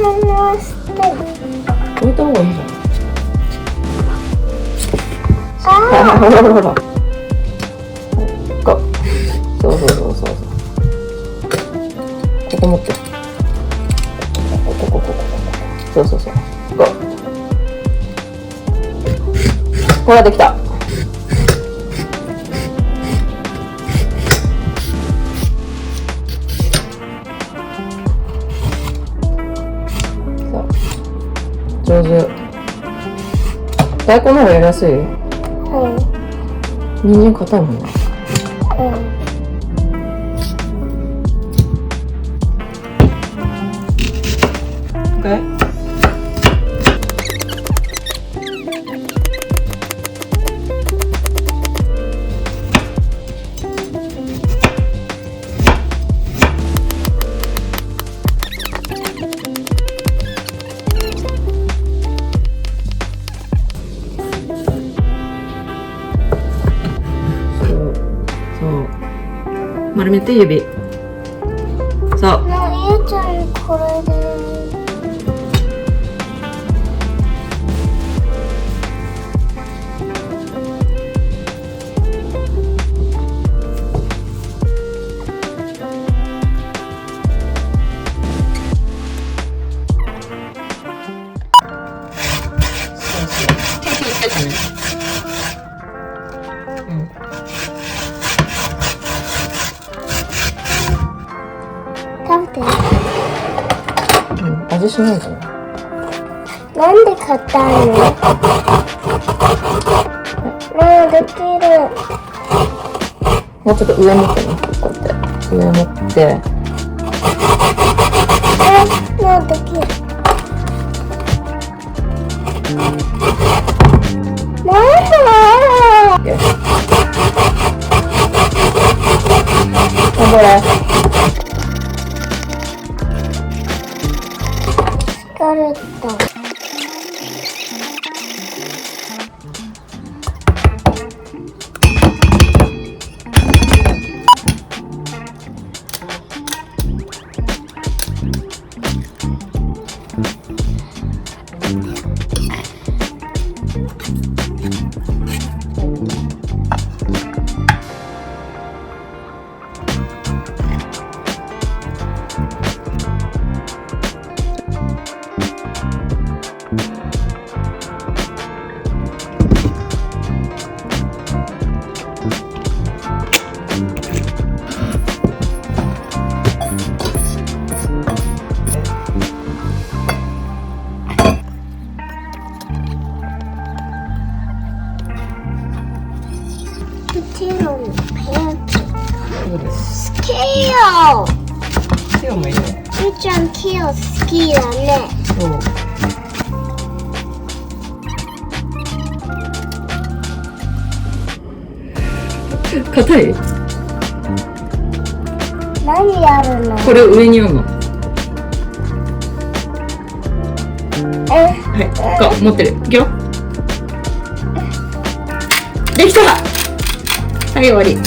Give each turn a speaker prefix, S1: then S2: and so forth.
S1: は捨てる。
S2: 置いた方がいいじゃん。
S1: あ
S2: ほらほらほら。そう。ここ持って。ここ。そう。ほら、できた。上手。大根の方がやりやすい？人参硬いもんね。Okay.そう丸めて指。そう。
S1: ゆうちゃんこれで。食べて。
S2: 味しないじゃん。
S1: なんで硬いの？できる。
S2: もうちょっと上持ってね。こうやって上持って。
S1: もうできる。なんで？
S2: 頑張れ。
S1: 疲れた。好きよ。
S2: 塩もいいよ。
S1: ゆうちゃんキヨ好きだね。
S2: そう。硬い？
S1: 何やるの？
S2: これ上にあるの。はい、持ってる。いくよ。できた。はい、終わり。